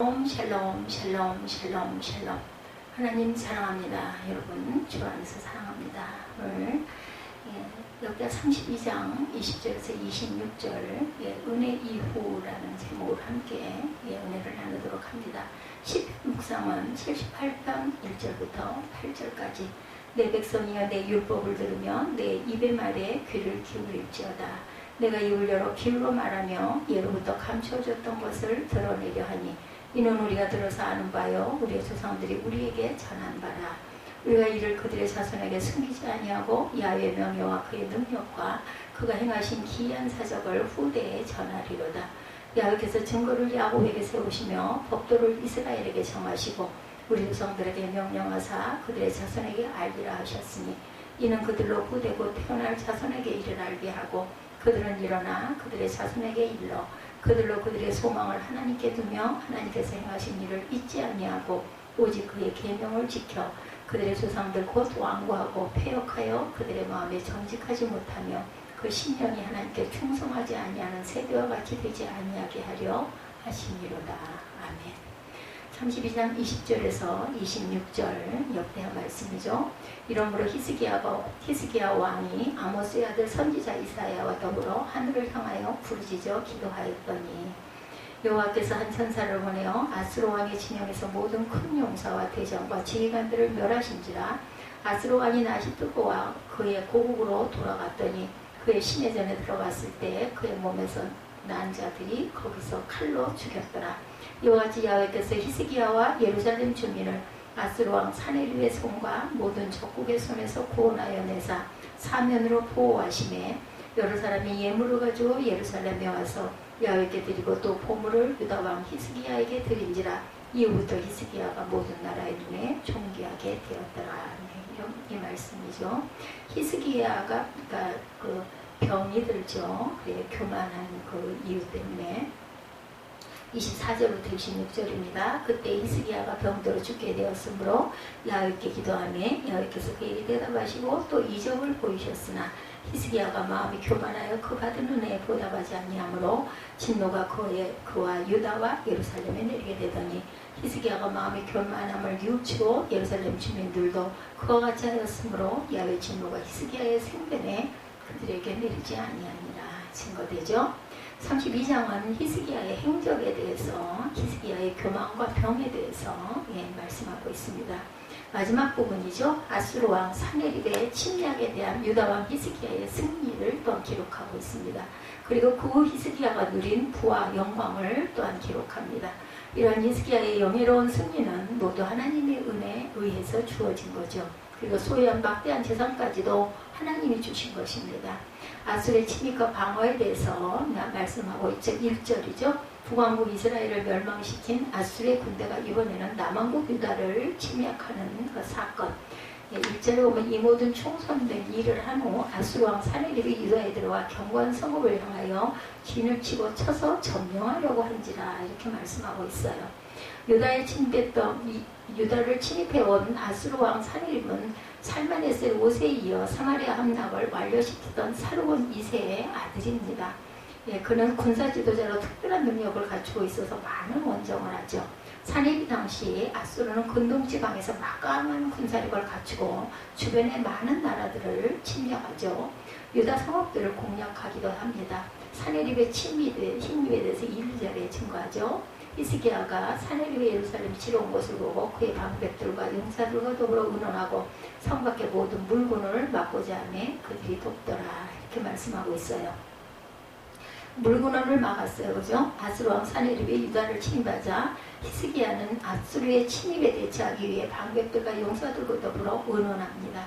샬롬 샬롬 샬롬 샬롬. 하나님 사랑합니다. 여러분 주 안에서 사랑합니다. 오늘 역대하 32장 20절에서 26절 은혜 이후라는 제목으로 함께 은혜를 나누도록 합니다. 시편 묵상은 78편 1절부터 8절까지 내 백성이여 내 율법을 들으며 내 입의 말에 귀를 기울일지어다. 내가 입을 열어 비유로 말하며 예로부터 감추어졌던 것을 드러내려 하니 이는 우리가 들어서 아는 바요 우리의 조상들이 우리에게 전한 바라. 우리가 이를 그들의 자손에게 숨기지 아니하고 야훼의 명예와 그의 능력과 그가 행하신 기이한 사적을 후대에 전하리로다. 야훼께서 증거를 야곱에게 세우시며 법도를 이스라엘에게 정하시고 우리 조상들에게 명령하사 그들의 자손에게 알리라 하셨으니 이는 그들로 후대고 태어날 자손에게 이를 알게 하고 그들은 일어나 그들의 자손에게 일러 그들로 그들의 소망을 하나님께 두며 하나님께서 행하신 일을 잊지 아니하고 오직 그의 계명을 지켜 그들의 조상들 곧 완고하고 패역하여 그들의 마음에 정직하지 못하며 그 신령이 하나님께 충성하지 아니하는 세대와 같이 되지 아니하게 하려 하시니로다. 아멘. 32장 20절에서 26절 역대하 말씀이죠. 이러므로 히스기야 왕이 아모스의 아들 선지자 이사야와 더불어 하늘을 향하여 부르짖어 기도하였더니 여호와께서 한 천사를 보내어 아스로 왕의 진영에서 모든 큰 용사와 대장과 지휘관들을 멸하신지라. 아스로 왕이 낯이 뜨고 그의 고국으로 돌아갔더니 그의 시내전에 들어갔을 때 그의 몸에서 난 자들이 거기서 칼로 죽였더라. 이와 같이 야훼께서 히스기야와 예루살렘 주민을 아스로 왕 사네립의 손과 모든 적국의 손에서 구원하여 내사 사면으로 보호하시매 여러 사람이 예물을 가지고 예루살렘에 와서 야훼께 드리고 또 보물을 유다 왕 히스기야에게 드린지라. 이후부터 히스기야가 모든 나라의 눈에 존귀하게 되었더라. 이 말씀이죠. 히스기야가 그러니까 그 병이 들죠. 교만한 그 이유 때문에. 24절부터 26절입니다. 그때 히스기야가 병들어 죽게 되었으므로 야훼께 기도하며 야훼께서 그에게 대답하시고 또 이적을 보이셨으나 히스기야가 마음이 교만하여 그 받은 은혜에 보답하지 아니하므로 진노가 그와 유다와 예루살렘에 내리게 되더니 히스기야가 마음이 교만함을 뉘우치고 예루살렘 주민들도 그와 같이 하였으므로 야훼 진노가 히스기야의 생전에 그들에게 내리지 아니하니라. 증거되죠. 32장은 히스기야의 행적에 대해서 히스기야의 교만과 병에 대해서 말씀하고 있습니다. 마지막 부분이죠. 아수르 왕 사네립의 침략에 대한 유다 왕 히스기야의 승리를 또한 기록하고 있습니다. 그리고 그 히스기야가 누린 부와 영광을 또한 기록합니다. 이러한 히스기야의 영예로운 승리는 모두 하나님의 은혜에 의해서 주어진 거죠. 그리고 소유한 막대한 재산까지도 하나님이 주신 것입니다. 아수르의 침입과 방어에 대해서 말씀하고 있죠. 1절이죠. 북왕국 이스라엘을 멸망시킨 아수르의 군대가 이번에는 남왕국 유다를 침략하는 그 사건. 1절에 보면 이 모든 총선된 일을 한 후 아수르 왕 사네립이 유다에 들어와 견고한 성읍을 향하여 진을 치고 쳐서 점령하려고 한지라 이렇게 말씀하고 있어요. 유다를 침입해온 아수르 왕 사네립은 살만에스의 5세에 이어 사마리아 함락을 완료시키던 사르곤 2세의 아들입니다. 그는 군사 지도자로 특별한 능력을 갖추고 있어서 많은 원정을 하죠. 사네립 당시 아수르는 근동지방에서 막강한 군사력을 갖추고 주변의 많은 나라들을 침략하죠. 유다 성읍들을 공략하기도 합니다. 사네립의 침입에 대해서 1절에 증거하죠. 히스기야가 사네립의 예루살렘 치러 온 것을 보고 그의 방백들과 용사들과 더불어 의논하고 성 밖의 모든 물건을 막고자 하며 그들이 돕더라 이렇게 말씀하고 있어요. 물건을 막았어요. 그죠? 아수르 왕 사네립이 유다를 침입하자 히스기야는 아수르의 침입에 대처하기 위해 방백들과 용사들과 더불어 의논합니다.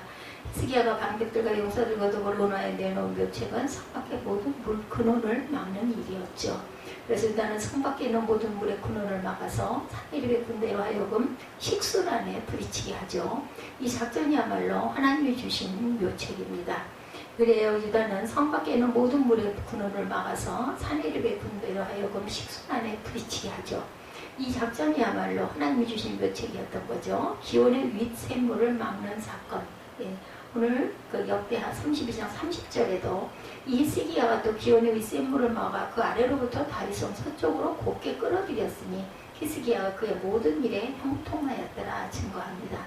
히스기야가 방백들과 용사들과 더불어 의논하여 내놓은 묘책은 성 밖의 모든 물 근원을 막는 일이었죠. 그래서 일단은 성 밖에 있는 모든 물의 근원을 막아서 사네립의 군대로 하여금 식수란에 부딪히게 하죠. 이 작전이야말로 하나님이 주신 묘책입니다. 그래요. 유다는 성 밖에 있는 모든 물의 근원을 막아서 사네립의 군대로 하여금 식수란에 부딪히게 하죠. 이 작전이야말로 하나님이 주신 묘책이었던 거죠. 기온의 윗샘물을 막는 사건. 오늘 그 역대하 32장 30절에도 이 히스기야가 또 기온의 윗샘물을 막아 그 아래로부터 다리성 서쪽으로 곱게 끌어들였으니 히스기야가 그의 모든 일에 형통하였더라 증거합니다.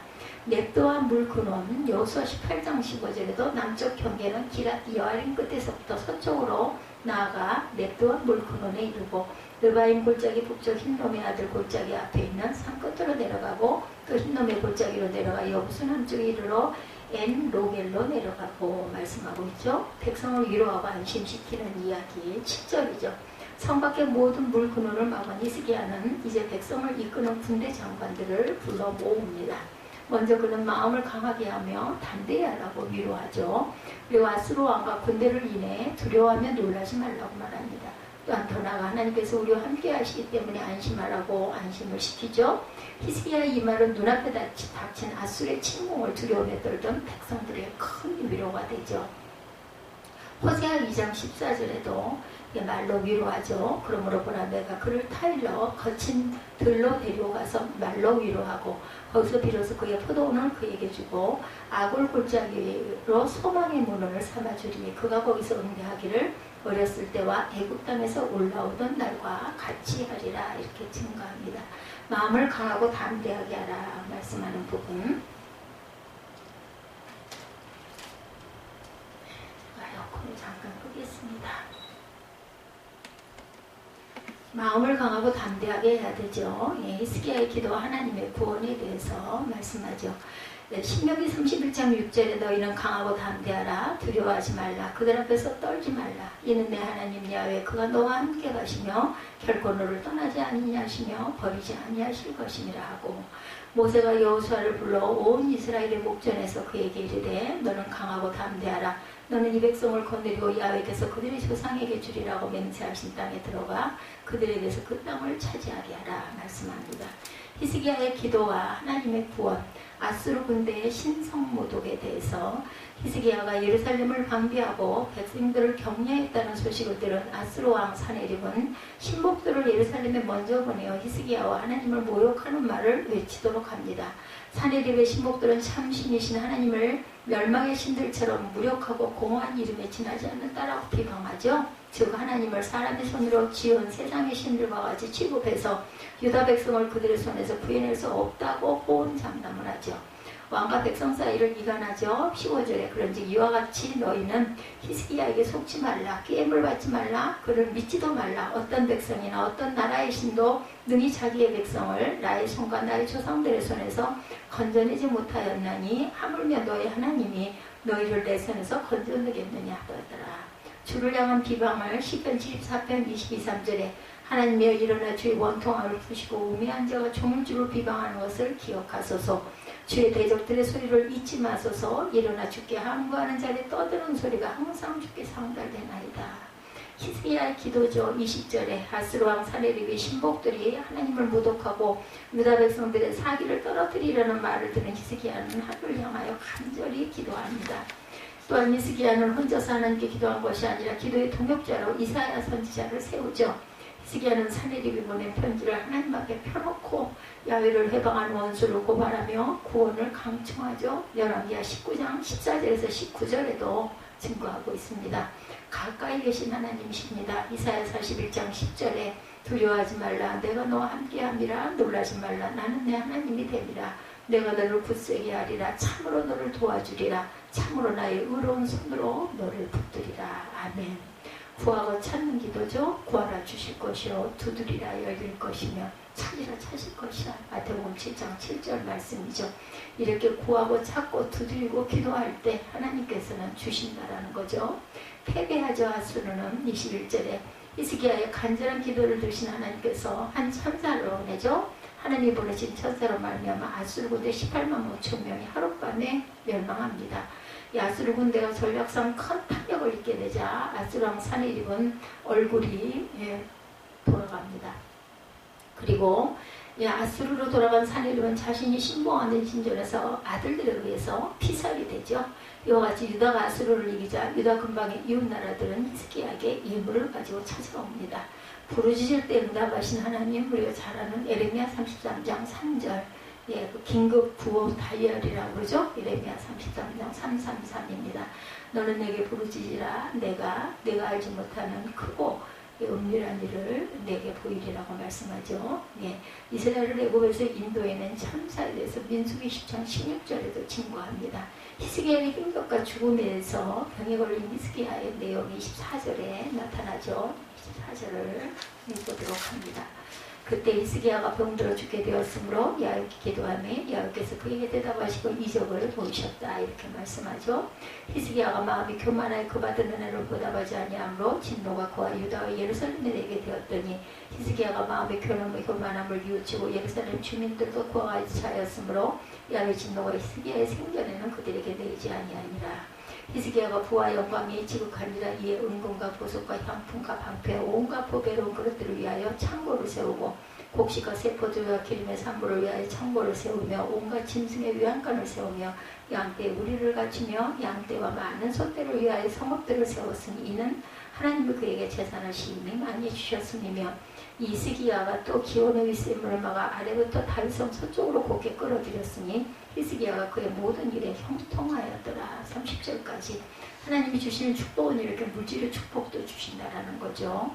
넷도와 물 근원 여호수아 18장 15절에도 남쪽 경계는 기랏 여아림 끝에서부터 서쪽으로 나아가 넷도와 물 근원에 이르고 르바임 골짜기 북쪽 흰놈의 아들 골짜기 앞에 있는 산 끝으로 내려가고 또 흰놈의 골짜기로 내려가 여부수 남쪽에 이르러 엔 로겔로 내려가고 말씀하고 있죠. 백성을 위로하고 안심시키는 이야기 7절이죠. 성 밖의 모든 물 근원을 막은 히스기야는 이제 백성을 이끄는 군대 장관들을 불러 모읍니다. 먼저 그는 마음을 강하게 하며 담대히 하라고 위로하죠. 그리고 아수르 왕과 군대를 인해 두려워하며 놀라지 말라고 말합니다. 또한 더 나아가 하나님께서 우리와 함께 하시기 때문에 안심하라고 안심을 시키죠. 히스기야의 이 말은 눈앞에 닥친 아수르의 침공을 두려움에 떨던 백성들의 큰 위로가 되죠. 호세아 2장 14절에도 말로 위로하죠. 그러므로 보라 내가 그를 타일러 거친 들로 데려가서 말로 위로하고 거기서 비로소 그의 포도원을 그에게 주고 아골 골짜기로 소망의 문을 삼아주리니 그가 거기서 응대하기를 어렸을 때와 애굽 땅에서 올라오던 날과 같이 하리라 이렇게 증거합니다. 마음을 강하고 담대하게 하라 말씀하는 부분. 제가 에어컨을 잠깐 끄겠습니다. 마음을 강하고 담대하게 해야 되죠. 히스기야의 기도와 하나님의 구원에 대해서 말씀하죠. 신명기 31장 6절에 너희는 강하고 담대하라 두려워하지 말라 그들 앞에서 떨지 말라 이는 내 하나님 야훼 그가 너와 함께 가시며 결코 너를 떠나지 아니하시며 버리지 아니하실 것이니라 하고 모세가 여호수아를 불러 온 이스라엘의 목전에서 그에게 이르되 너는 강하고 담대하라 너는 이 백성을 거느리고 야훼께서 그들의 조상에게 주리라고 맹세하신 땅에 들어가 그들에게서 그 땅을 차지하게 하라 말씀합니다. 히스기야의 기도와 하나님의 구원 아수르 군대의 신성모독에 대해서 히스기야가 예루살렘을 방비하고 백성들을 격려했다는 소식을 들은 아수르 왕 사네립은 신복들을 예루살렘에 먼저 보내어 히스기야와 하나님을 모욕하는 말을 외치도록 합니다. 사네립의 신복들은 참 신이신 하나님을 멸망의 신들처럼 무력하고 공허한 이름에 지나지 않는다라고 비방하죠. 즉 하나님을 사람의 손으로 지은 세상의 신들과 같이 취급해서 유다 백성을 그들의 손에서 구해낼 수 없다고 호언장담을 하죠. 왕과 백성 사이를 이간하죠. 15절에 그런즉 이와 같이 너희는 히스기야에게 속지 말라 게임을 받지 말라 그를 믿지도 말라 어떤 백성이나 어떤 나라의 신도 능히 자기의 백성을 나의 손과 나의 조상들의 손에서 건져내지 못하였나니 하물며 너희 하나님이 너희를 내 손에서 건져내겠느냐 하더라. 주를 향한 비방을 시편 74편 22, 3절에 하나님이여 일어나 주의 원통함을 푸시고 우매한 자가 종을 주로 비방하는 것을 기억하소서 주의 대적들의 소리를 잊지 마소서 일어나 주께 항거하는 자를 떠드는 소리가 항상 주께 상달되나이다. 히스기야의 기도죠. 20절에 아수르 왕 사네립의 신복들이 하나님을 모독하고 유다 백성들의 사기를 떨어뜨리려는 말을 들은 히스기야는 하늘을 향하여 간절히 기도합니다. 또한 히스기야는 혼자서 하나님께 기도한 것이 아니라 기도의 동역자로 이사야 선지자를 세우죠. 히스기야는 사네립이 보낸 편지를 하나님 앞에 펴놓고 야훼를 해방한 원수를 고발하며 구원을 강청하죠. 열왕기하 19장 14절에서 19절에도 증거하고 있습니다. 가까이 계신 하나님이십니다. 이사야 41장 10절에 두려워하지 말라 내가 너와 함께함이라 놀라지 말라 나는 내 하나님이 됨이라 내가 너를 굳세게 하리라 참으로 너를 도와주리라 참으로 나의 의로운 손으로 너를 붙들리라. 아멘. 구하고 찾는 기도죠. 구하라 주실 것이요 두드리라 열릴 것이며 찾으라 찾을 것이야. 마태복음 7장 7절 말씀이죠. 이렇게 구하고 찾고 두드리고 기도할 때 하나님께서는 주신다라는 거죠. 패배하죠. 아수르는 21절에 히스기야의 간절한 기도를 들으신 하나님께서 한 천사를 보내죠. 하나님이 보내신 천사로 말미암아 아수르 군대 18만 5천 명이 하룻밤에 멸망합니다. 이 아수르 군대가 전략상 큰 타격을 입게 되자 아수르 왕 사네립은 얼굴이 돌아갑니다. 그리고 아수르로 돌아간 사네립은 자신이 신봉하는 신전에서 아들들에 의해서 피살이 되죠. 이와 같이 유다가 아수르를 이기자 유다 근방의 이웃나라들은 히스기야에게 예물을 가지고 찾아옵니다. 부르짖을 때 응답하신 하나님, 우리가 잘 아는 에레미야 33장 3절 그 긴급 구호 다이얼이라고 그러죠. 에레미야 33장 333입니다. 너는 내게 부르짖으라 내가 알지 못하는 크고 은밀한 일을 내게 보이리라고 말씀하죠. 예, 이스라엘을 애굽에서 인도해낸 천사에 대해서 민수기 10장 16절에도 증거합니다. 히스기야의 힘겹과 죽음에서 병에 걸린 히스기야의 내용이 24절에 나타나죠. 24절을 읽어보도록 합니다. 그때 히스기야가 병들어 죽게 되었으므로 야훼께 기도하며 야훼께서 그에게 대답하시고 이적을 보이셨다 이렇게 말씀하죠. 히스기야가 마음이 교만하여 그 받은 은혜를 보답하지 아니하므로 진노가 그와 유다와 예루살렘에 내게 되었더니 히스기야가 마음의 교만함을 뉘우치고 예루살렘 주민들도 그와 같이 하였으므로 야훼 진노가 히스기야의 생전에는 그들에게 내리지 아니하니라. 히스기야가 부와 영광이 지극하니라. 이에 은금과 보석과 향품과 방패 온갖 보배로운 그릇들을 위하여 창고를 세우고 곡식과 세포들과 기름의 산물을 위하여 창고를 세우며 온갖 짐승의 위안관을 세우며 양떼 우리를 갖추며 양떼와 많은 소떼를 위하여 성읍들을 세웠으니 이는 하나님이 그에게 재산을 심히 많이 주셨음이며 히스기야가 또 기온의 윗샘물을 막아 아래부터 다윗성 서쪽으로 곱게 끌어들였으니 히스기야가 그의 모든 일에 형통하였더라. 30절까지 하나님이 주시는 축복은 이렇게 물질의 축복도 주신다라는 거죠.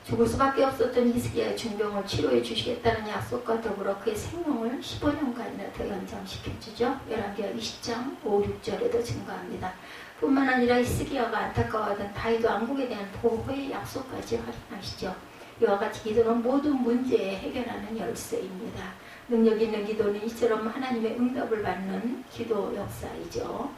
죽을 수밖에 없었던 히스기야의 중병을 치료해 주시겠다는 약속과 더불어 그의 생명을 15년간이나 더 연장시켜주죠. 열왕기하 20장 5, 6절에도 증거합니다. 뿐만 아니라 히스기야가 안타까워하던 다윗 왕국에 대한 보호의 약속까지 확인하시죠. 이와 같이 기도는 모든 문제에 해결하는 열쇠입니다. 능력 있는 기도는 이처럼 하나님의 응답을 받는 기도 역사이죠.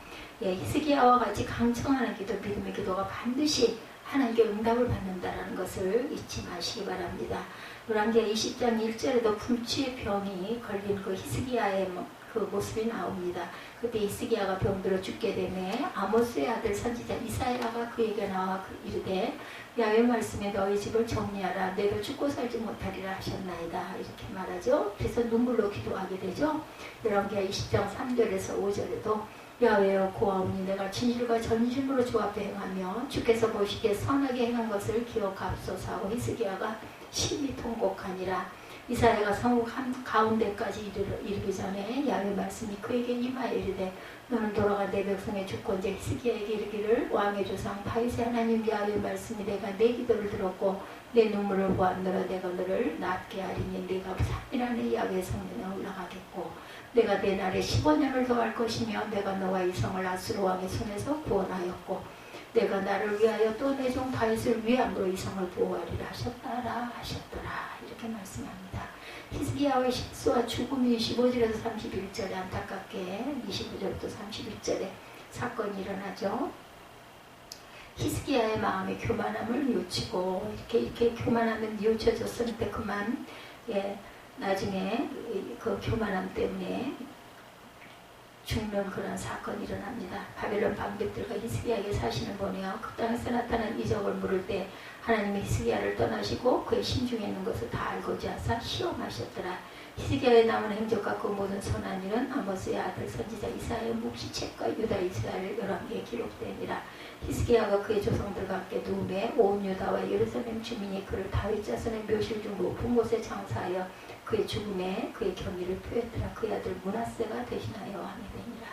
예, 히스기야와 같이 강청하는 기도, 믿음의 기도가 반드시 하나님께 응답을 받는다는 것을 잊지 마시기 바랍니다. 열왕기하 20장 1절에도 불치의 병이 걸린 그 히스기야의 그 모습이 나옵니다. 그때 히스기야가 병들어 죽게 되매 아모스의 아들 선지자 이사야가 그에게 나와 이르되 야훼 말씀에 너희 집을 정리하라. 내가 죽고 살지 못하리라 하셨나이다. 이렇게 말하죠. 그래서 눈물로 기도하게 되죠. 열왕기하 20장 3절에서 5절에도 야훼여 고아오니 내가 진실과 전심으로 주 앞에 행하며 주께서 보시기에 선하게 행한 것을 기억하옵소서 하고 히스기야가 심히 통곡하니라. 이사야가 성읍 가운데까지 이르기 전에 야훼 말씀이 그에게 임하여 이르되 너는 돌아가 내 백성의 주권자 히스기야에게 이르기를 왕의 조상 다윗의 하나님 야훼 말씀이 내가 내 기도를 들었고 내 눈물을 보았노라. 내가 너를 낫게 하리니 내가 3일 안에 야훼 성전에 올라가겠고 내가 내 날에 15년을 더할 것이며 내가 너와 이 성을 아수르 왕의 손에서 구원하였고 내가 나를 위하여 또 내 종 다윗을 위함으로 이 성을 보호하리라 하셨더라. 이렇게 말씀합니다. 히스기야의 실수와 죽음이 25절에서 31절에 안타깝게 25절부터 31절에 사건이 일어나죠. 히스기야의 마음의 교만함을 뉘우치고 이렇게 교만함은 뉘우쳐졌었는데 그만 나중에 그 교만함 때문에 죽는 그런 사건이 일어납니다. 바벨론 방백들과 히스기야에게 사신을 보내어 그 땅에서 나타난 이적을 물을 때 하나님이 히스기야를 떠나시고 그의 심중에 있는 것을 다 알고자 하사 시험하셨더라. 히스기야의 남은 행적과 그 모든 선한 일은 아모스의 아들 선지자 이사야의 묵시책과 유다 이스라엘 열왕기에 기록되니라. 히스기야가 그의 조상들과 함께 누움에 온 유다와 예루살렘 주민이 그를 다윗 자손의 묘실 중 높은 곳에 장사하여 그의 죽음에 그의 경의를 표했더라. 그의 아들 므낫세가 대신하여 왕이 되니라.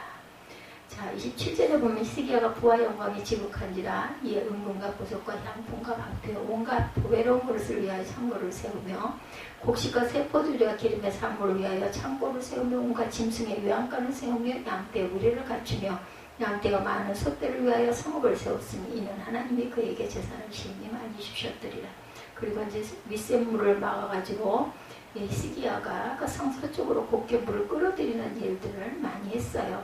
자, 27절에 보면 히스기야가 부와 영광이 지극한지라 이에 은금과 보석과 향품과 방패 온갖 보배로운 그릇을 위하여 창고를 세우며 곡식과 세포들과 기름의 산물을 위하여 창고를 세우며 온갖 짐승의 위안관을 세우며 양떼 우리를 갖추며 양떼가 많은 소떼를 위하여 성읍을 세웠으니 이는 하나님이 그에게 재산을 심히 많이 주셨더리라. 그리고 이제 윗샘물을 막아가지고 히스기야가 그 성서쪽으로 곱게 물을 끌어들이는 일들을 많이 했어요.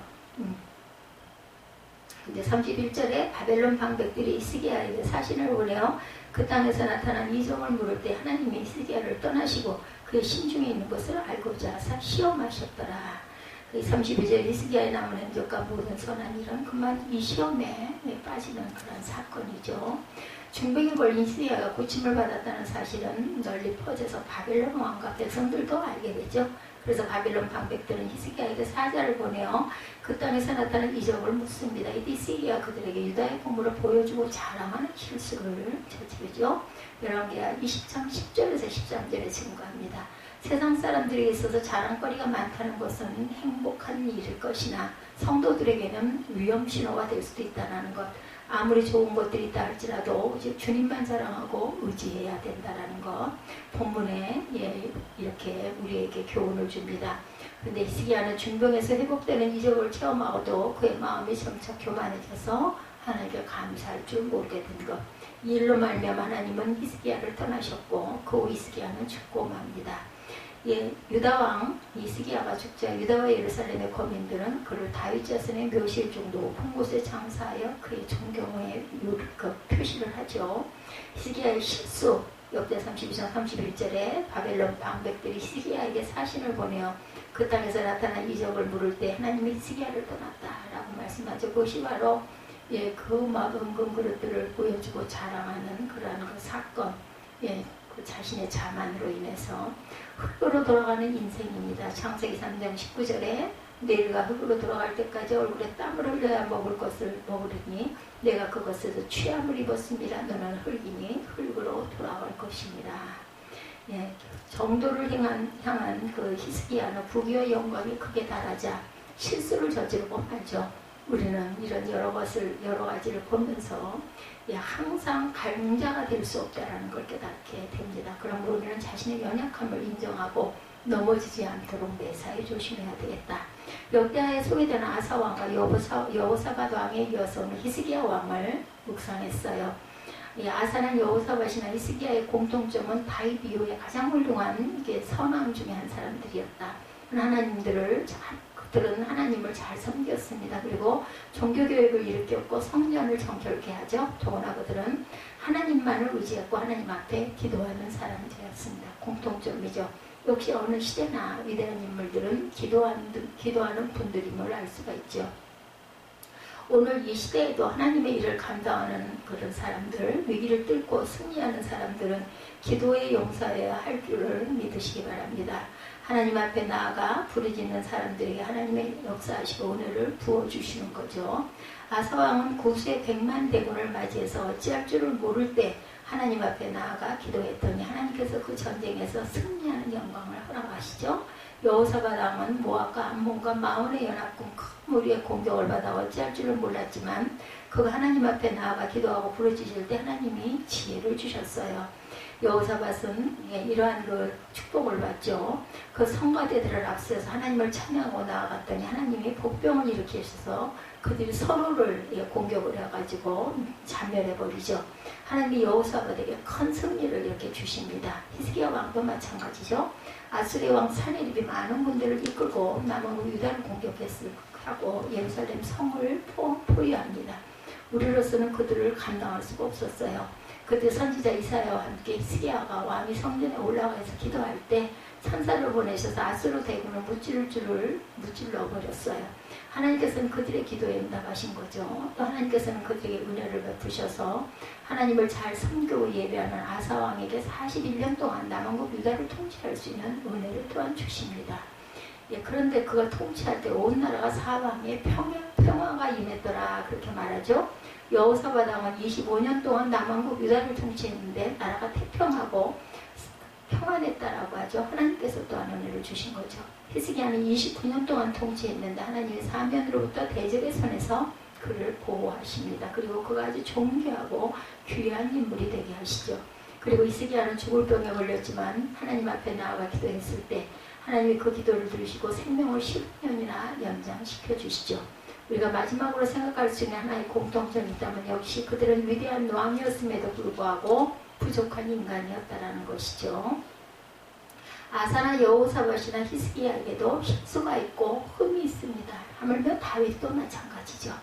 근데 31절에 바벨론 방백들이 히스기야에게 사신을 보내어 그 땅에서 나타난 이적을 물을 때 하나님이 히스기야를 떠나시고 그의 심중에 있는 것을 알고자 하사 시험하셨더라. 32절 히스기야의 남은 행적과 모든 선한 일은 그만 이 시험에 빠지는 그런 사건이죠. 중병에 걸린 히스기야가 고침을 받았다는 사실은 널리 퍼져서 바벨론 왕과 백성들도 알게 되죠. 그래서 바벨론 방백들은 히스기야에게 사자를 보내어 그 땅에서 나타난 이적을 묻습니다. 이 히스기야 그들에게 유다의 보물을 보여주고 자랑하는 실수를 저지르죠. 열왕기하 20장 10절에서 13절에 증거합니다. 세상 사람들에게 있어서 자랑거리가 많다는 것은 행복한 일일 것이나 성도들에게는 위험 신호가 될 수도 있다는 것. 아무리 좋은 것들이 있다 할지라도 주님만 자랑하고 의지해야 된다는 것. 본문에 이렇게 우리에게 교훈을 줍니다. 그런데 히스기야는 중병에서 회복되는 이적을 체험하고도 그의 마음이 점차 교만해져서 하나님께 감사할 줄 모르게 된 것. 이 일로 말미암아 하나님은 히스기야를 떠나셨고 그 후 히스기야는 죽고 맙니다. 유다왕 히스기야가 죽자 유다와 예루살렘의 거민들은 그를 다윗 자손의 묘실 정도 높은 곳에 장사하여 그의 존경의 표시를 하죠. 히스기야의 실수, 역대 32장 31절에 바벨론 방백들이 히스기야에게 사신을 보내어 그 땅에서 나타난 이적을 물을 때 하나님이 히스기야를 떠났다라고 말씀하죠. 그것이 바로 그 막 은근 그릇들을 보여주고 자랑하는 그러한 그 사건, 그 자신의 자만으로 인해서 흙으로 돌아가는 인생입니다. 창세기 3장 19절에 내일과 흙으로 돌아갈 때까지 얼굴에 땀을 흘려야 먹을 것을 먹으리니 내가 그것에서 취함을 입었습니다. 너는 흙이니 흙으로 돌아갈 것입니다. 정도를 향한 그 히스기야는 부귀와 영광이 크게 달하자 실수를 저지르고 말죠. 우리는 이런 여러 가지를 보면서 항상 강자가 될 수 없다라는 걸 깨닫게 됩니다. 그러므로 우리는 자신의 연약함을 인정하고 넘어지지 않도록 매사에 조심해야 되겠다. 역대하에 소개되는 아사 왕과 여호사밧 왕에 이어서는 히스기야 왕을 묵상했어요. 아사는 여호사밧이나 히스기야의 공통점은 다윗 이후에 가장 훌륭한 선왕 중에 한 사람들이었다. 그들은 하나님을 잘 섬겼습니다. 그리고 종교교육을 일으켰고 성전을 정결케 하죠. 더구나 그들은 하나님만을 의지했고 하나님 앞에 기도하는 사람들이었습니다. 공통점이죠. 역시 어느 시대나 위대한 인물들은 기도하는 분들임을 알 수가 있죠. 오늘 이 시대에도 하나님의 일을 감당하는 그런 사람들, 위기를 뚫고 승리하는 사람들은 기도에 용서해야 할 줄을 믿으시기 바랍니다. 하나님 앞에 나아가 부르짖는 사람들에게 하나님의 역사하시고 은혜를 부어주시는 거죠. 아사왕은 고수의 100만 대군을 맞이해서 어찌할 줄을 모를 때 하나님 앞에 나아가 기도했더니 하나님께서 그 전쟁에서 승리하는 영광을 허락하시죠. 여호사밧 왕은 모압과 암몬과 마온의 연합군 큰 무리의 공격을 받아 어찌할 줄을 몰랐지만 그가 하나님 앞에 나아가 기도하고 부르짖을 때 하나님이 지혜를 주셨어요. 여호사밧은 이러한 그 축복을 받죠. 그 성가대들을 앞세워서 하나님을 찬양하고 나아갔더니 하나님이 복병을 일으키셔서 그들이 서로를 공격을 해가지고 자멸해버리죠. 하나님이 여호사밧에게 큰 승리를 이렇게 주십니다. 히스기야 왕도 마찬가지죠. 아수르 왕 사네립이 많은 군대를 이끌고 남은 유다를 공격하고 예루살렘 성을 포위합니다. 우리로서는 그들을 감당할 수가 없었어요. 그때 선지자 이사야와 함께 히스기야가 왕이 성전에 올라가서 기도할 때 천사를 보내셔서 아수르 대군을 무찔러 버렸어요. 하나님께서는 그들의 기도에 응답하신 거죠. 또 하나님께서는 그들에게 은혜를 베푸셔서 하나님을 잘 섬기고 예배하는 아사 왕에게 41년 동안 남한국 유다를 통치할 수 있는 은혜를 또한 주십니다. 그런데 그걸 통치할 때 온 나라가 사방에 평화가 임했더라 그렇게 말하죠. 여호사밧 왕은 25년 동안 남한국 유다를 통치했는데 나라가 태평하고 평안했다라고 하죠. 하나님께서 또한 은혜를 주신 거죠. 히스기야는 29년 동안 통치했는데 하나님의 사면으로부터 대적의 손에서 그를 보호하십니다. 그리고 그가 아주 존귀하고 귀한 인물이 되게 하시죠. 그리고 히스기야는 죽을 병에 걸렸지만 하나님 앞에 나아가 기도했을 때 하나님이 그 기도를 들으시고 생명을 10년이나 연장시켜 주시죠. 우리가 마지막으로 생각할 수 있는 하나의 공통점이 있다면 역시 그들은 위대한 왕이었음에도 불구하고 부족한 인간이었다라는 것이죠. 아사나 여호사밧이나 히스기야에게도 실수가 있고 흠이 있습니다. 하물며 다윗도 마찬가지죠.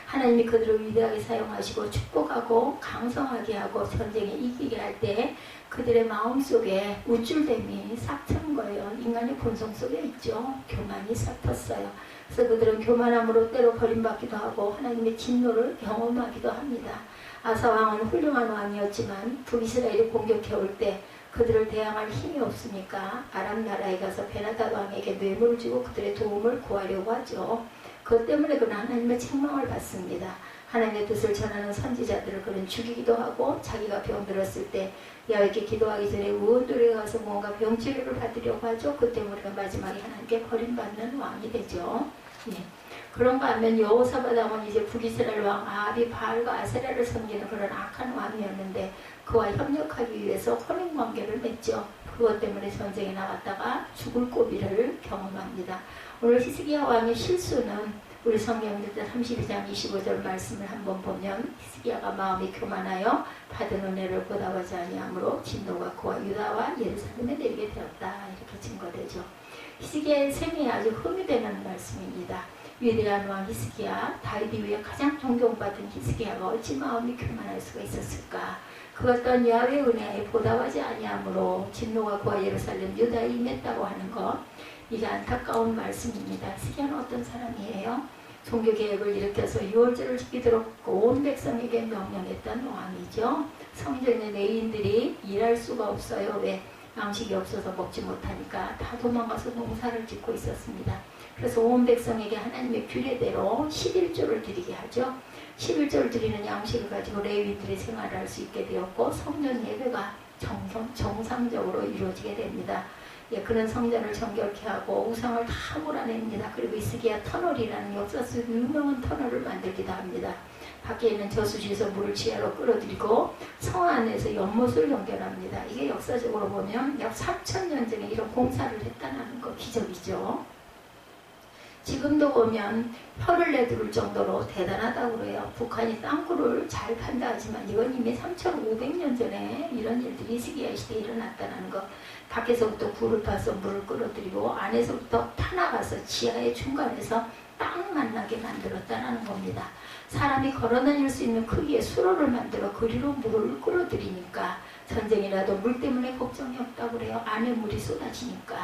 하나님이 그들을 위대하게 사용하시고 축복하고 강성하게 하고 전쟁에 이기게 할 때 그들의 마음속에 우쭐됨이 싹 트는 거예요. 인간의 본성 속에 있죠. 교만이 싹 텄어요. 그래서 그들은 교만함으로 때로 버림받기도 하고 하나님의 진노를 경험하기도 합니다. 아사 왕은 훌륭한 왕이었지만 북이스라엘이 공격해올 때 그들을 대항할 힘이 없으니까 아람 나라에 가서 베나닷 왕에게 뇌물을 주고 그들의 도움을 구하려고 하죠. 그것 때문에 그는 하나님의 책망을 받습니다. 하나님의 뜻을 전하는 선지자들을 그는 죽이기도 하고 자기가 병들었을 때 야훼께 기도하기 전에 의원들에 가서 뭔가 병치료를 받으려고 하죠. 그 때문에 마지막에 하나님께 버림받는 왕이 되죠. 예. 그런가 하면 여호사밧 왕은 이제 북이스라엘 왕 아합이 바알과 아세라를 섬기는 그런 악한 왕이었는데 그와 협력하기 위해서 혼인관계를 맺죠. 그것 때문에 전쟁에 나갔다가 죽을 고비를 경험합니다. 오늘 히스기야 왕의 실수는 우리 성경 32장 25절 말씀을 한번 보면 히스기야가 마음이 교만하여 받은 은혜를 보답하지 아니하므로 진노가 그와 유다와 예루살렘에 내리게 되었다. 이렇게 증거되죠. 히스기야의 생애에 아주 흠이 되는 말씀입니다. 위대한 왕 히스기야, 다윗 이후에 가장 존경받은 히스기야가 어찌 마음이 교만할 수가 있었을까? 그것 또한 야훼의 은혜에 보답하지 아니하므로 진노가 그와 예루살렘 유다에 임했다고 하는 것, 이게 안타까운 말씀입니다. 히스기야는 어떤 사람이에요? 종교개혁을 일으켜서 유월절을 지키도록 온 백성에게 명령했던 왕이죠. 성전의 레위인들이 일할 수가 없어요. 왜? 양식이 없어서 먹지 못하니까 다 도망가서 농사를 짓고 있었습니다. 그래서 온 백성에게 하나님의 규례대로 11조를 드리게 하죠. 11조를 드리는 양식을 가지고 레위인들이 생활을 할 수 있게 되었고 성전 예배가 정상적으로 이루어지게 됩니다. 예, 그는 성전을 정결케 하고 우상을 다 몰아냅니다. 그리고 히스기야 터널이라는 역사 속 유명한 터널을 만들기도 합니다. 밖에 있는 저수지에서 물을 지하로 끌어들이고 성 안에서 연못을 연결합니다. 이게 역사적으로 보면 약 3000년 전에 이런 공사를 했다는 거 기적이죠. 지금도 보면 혀를 내두를 정도로 대단하다고 그래요. 북한이 땅굴을 잘 판다 하지만 이건 이미 3500년 전에 이런 일들이 히스기야 시대에 일어났다는 거. 밖에서부터 굴을 파서 물을 끌어들이고 안에서부터 타나가서 지하의 중간에서 땅 만나게 만들었다는 겁니다. 사람이 걸어다닐 수 있는 크기의 수로를 만들어 그리로 물을 끌어들이니까 전쟁이 나도 물 때문에 걱정이 없다고 그래요. 안에 물이 쏟아지니까.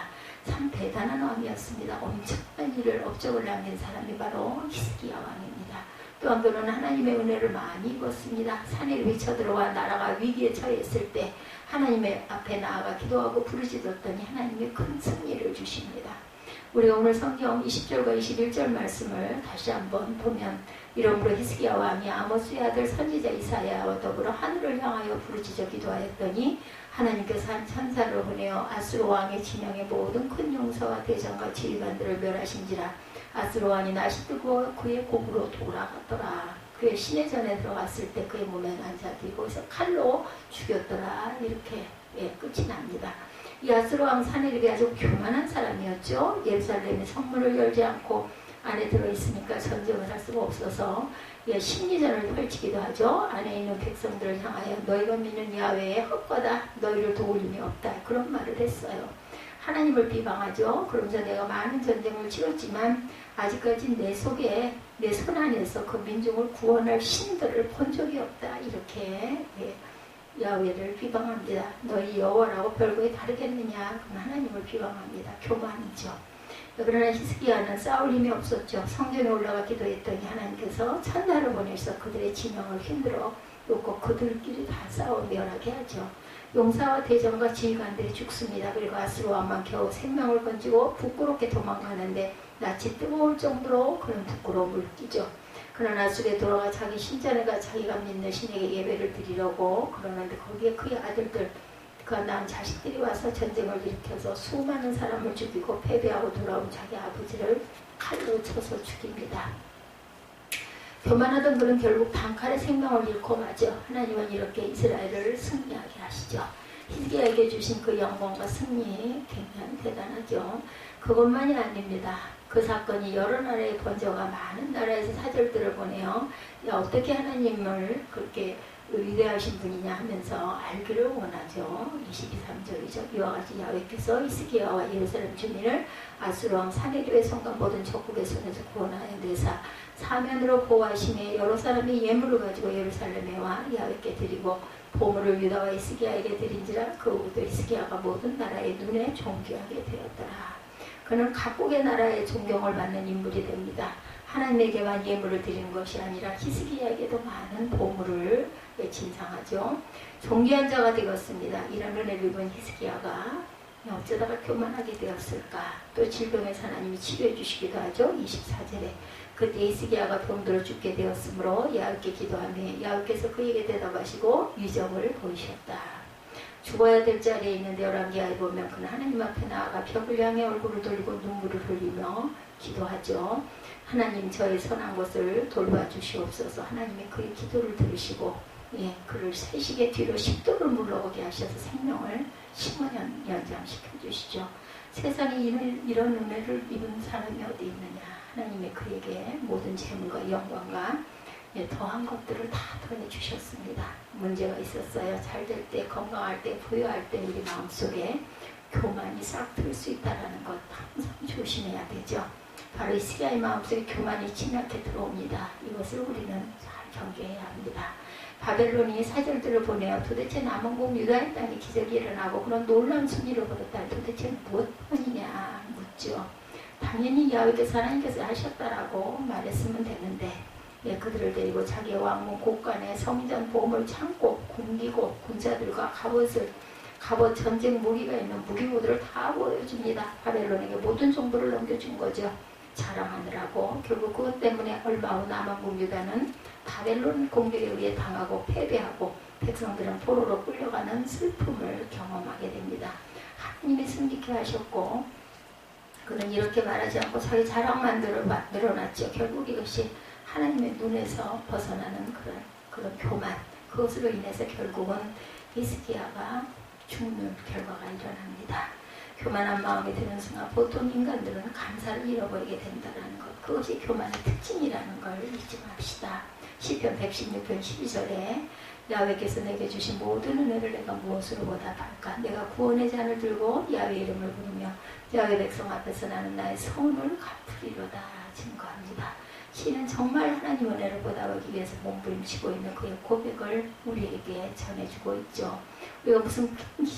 참 대단한 왕이었습니다. 엄청난 일을 업적을 남긴 사람이 바로 히스기야 왕입니다. 또한 그는 하나님의 은혜를 많이 입었습니다. 산에 미쳐들어와 나라가 위기에 처했을 때 하나님의 앞에 나아가 기도하고 부르짖었더니 하나님이 큰 승리를 주십니다. 우리가 오늘 성경 20절과 21절 말씀을 다시 한번 보면 이러므로 히스기야 왕이 아모스의 아들 선지자 이사야와 더불어 하늘을 향하여 부르짖어 기도하였더니 하나님께서 한 천사를 보내어 아수르 왕의 진영의 모든 큰 용사와 대장과 지휘관들을 멸하신지라. 아수르 왕이 낯이 뜨고 그의 곡으로 돌아갔더라. 그의 시내전에 들어갔을 때 그의 몸에 난자들이 거기서 칼로 죽였더라. 이렇게 끝이 납니다. 이 아수르 왕 사내립이 아주 교만한 사람이었죠. 예루살렘의 성문을 열지 않고 안에 들어있으니까 전쟁을 할 수가 없어서 심리전을 펼치기도 하죠. 안에 있는 백성들을 향하여 너희가 믿는 야훼의 헛과다. 너희를 도울 힘이 없다. 그런 말을 했어요. 하나님을 비방하죠. 그러면서 내가 많은 전쟁을 치렀지만 아직까지 내 속에 내 손 안에서 그 민족을 구원할 신들을 본 적이 없다. 이렇게 야훼를 비방합니다. 너희 여호와라고 별거에 다르겠느냐. 그럼 하나님을 비방합니다. 교만이죠. 그러나 히스기야는 싸울 힘이 없었죠. 성전에 올라가 기도했더니 하나님께서 천사를 보내서 그들의 진영을 힘들어 놓고 그들끼리 다 싸워 멸하게 하죠. 용사와 대장과 지휘관들이 죽습니다. 그리고 아수르 왕만 겨우 생명을 건지고 부끄럽게 도망가는데 낯이 뜨거울 정도로 그런 부끄러움을 느끼죠. 그러나 아수르에 돌아가 자기 신전에 가 자기가 믿는 신에게 예배를 드리려고 그러는데 거기에 그의 아들들 그가 낳은 자식들이 와서 전쟁을 일으켜서 수많은 사람을 죽이고 패배하고 돌아온 자기 아버지를 칼로 쳐서 죽입니다. 교만하던 그는 결국 단칼에 생명을 잃고 마죠. 하나님은 이렇게 이스라엘을 승리하게 하시죠. 히스기야에게 주신 그 영광과 승리 굉장히 대단하죠. 그것만이 아닙니다. 그 사건이 여러 나라에 번져가 많은 나라에서 사절들을 보내요. 어떻게 하나님을 그렇게 위대하신 분이냐 하면서 알기를 원하죠. 22~23절이죠. 이와 같이 야훼께서 히스기야와 예루살렘 주민을 아수르 왕 사네립의 손과 모든 적국의 손에서 구원하여 내사 사면으로 보호하시매 여러 사람이 예물을 가지고 예루살렘에 와 야훼께 드리고 보물을 유다와 히스기야에게 드린지라. 그 후부터 히스기야가 모든 나라의 눈에 존귀하게 되었더라. 그는 각국의 나라의 존경을 받는 인물이 됩니다. 하나님에게만 예물을 드리는 것이 아니라 히스기야에게도 많은 보물을 진상하죠. 존귀한 자가 되었습니다. 이런 은혜를 입은 히스기야가 어쩌다가 교만하게 되었을까? 또 질병에서 하나님이 치료해 주시기도 하죠. 24절에 그때 히스기야가 병들어 죽게 되었으므로 야훼께 기도하며 야훼께서 그에게 대답하시고 위적을 보이셨다. 죽어야 될 자리에 있는 열왕기하에 보면 그는 하나님 앞에 나아가 벽을 향해 얼굴을 돌리고 눈물을 흘리며 기도하죠. 하나님 저의 선한 것을 돌봐 주시옵소서. 하나님이 그의 기도를 들으시고 그를 세식의 뒤로 10도를 물러오게 하셔서 생명을 15년 연장시켜 주시죠. 세상에 이런 은혜를 입은 사람이 어디 있느냐. 하나님이 그에게 모든 재물과 영광과 더한 것들을 다 더해 주셨습니다. 문제가 있었어요. 잘 될 때, 건강할 때, 부유할 때 우리 마음속에 교만이 싹 틀 수 있다는 것 항상 조심해야 되죠. 바로 히스기야의 마음속에 교만이 침략해 들어옵니다. 이것을 우리는 잘 경계해야 합니다. 바벨론이 사절들을 보내어 도대체 남원국 유다의 땅에 기적이 일어나고 그런 놀라운 승리를 거뒀다. 도대체 무엇 때문이냐 묻죠. 당연히 야훼께서 하나님께서 하셨다라고 말했으면 되는데 그들을 데리고 자기의 왕궁 곳간에 성전 보물 창고 군기고 군사들과 갑옷 전쟁 무기가 있는 무기고들을 다 보여줍니다. 바벨론에게 모든 정보를 넘겨준 거죠. 자랑하느라고. 결국 그것 때문에 얼마 후 남원국 유다는 바벨론 공격에 의해 당하고 패배하고 백성들은 포로로 끌려가는 슬픔을 경험하게 됩니다. 하나님이 승리케 하셨고 그는 이렇게 말하지 않고 자기 자랑만 늘어났죠. 결국 이것이 하나님의 눈에서 벗어나는 그런 교만, 그것으로 인해서 결국은 히스기야가 죽는 결과가 일어납니다. 교만한 마음이 드는 순간 보통 인간들은 감사를 잃어버리게 된다는 것, 그것이 교만의 특징이라는 걸 잊지 맙시다. 시편 116편 12절에 야훼께서 내게 주신 모든 은혜를 내가 무엇으로 보답할까? 내가 구원의 잔을 들고 야훼 이름을 부르며 야훼 백성 앞에서 나는 나의 선을 갚으리로다 증거합니다. 시는 정말 하나님 은혜를 보답하기 위해서 몸부림치고 있는 그의 고백을 우리에게 전해주고 있죠. 우리가 무슨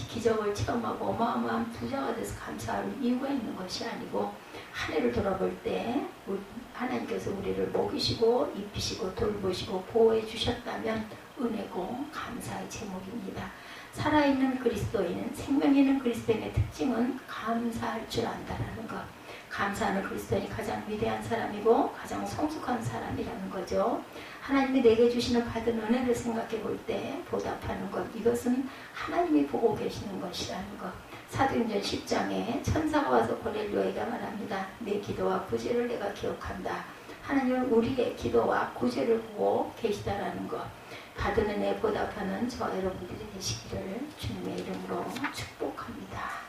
기적을 체험하고 어마어마한 부자가 돼서 감사할 이유가 있는 것이 아니고 한 해를 돌아볼 때 하나님께서 우리를 먹이시고 입히시고 돌보시고 보호해 주셨다면 은혜고 감사의 제목입니다. 살아있는 그리스도인은 생명 있는 그리스도인의 특징은 감사할 줄 안다라는 것. 감사하는 그리스도인이 가장 위대한 사람이고 가장 성숙한 사람이라는 거죠. 하나님이 내게 주시는 받은 은혜를 생각해 볼 때 보답하는 것, 이것은 하나님이 보고 계시는 것이라는 것. 사도행전 10장에 천사가 와서 고넬료에게 말합니다. 내 기도와 구제를 내가 기억한다. 하나님은 우리의 기도와 구제를 보고 계시다라는 것. 받은 은혜에 보답하는 저와 여러분들이 되시기를 주님의 이름으로 축복합니다.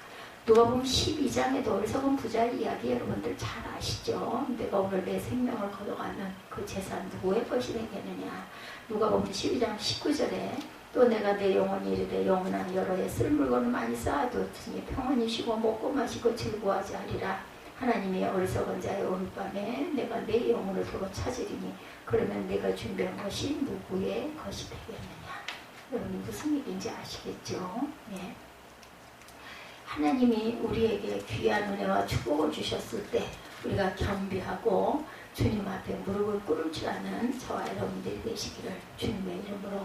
누가복음 12장에도 어리석은 부자의 이야기 여러분들 잘 아시죠? 내가 오늘 내 생명을 거둬가는 그 재산 누구의 것이 되겠느냐. 누가복음 12장 19절에 또 내가 내 영혼이 이르되 영원한 여러 해 쓸 물건을 많이 쌓아두었으니 평안히 쉬고 먹고 마시고 즐거워하지 하리라. 하나님이 어리석은 자의 오늘 밤에 내가 내 영혼을 도로 찾으리니 그러면 내가 준비한 것이 누구의 것이 되겠느냐. 여러분 무슨 얘기인지 아시겠죠? 네. 하나님이 우리에게 귀한 은혜와 축복을 주셨을 때 우리가 겸비하고 주님 앞에 무릎을 꿇을 줄 아는 저와 여러분들이 되시기를 주님의 이름으로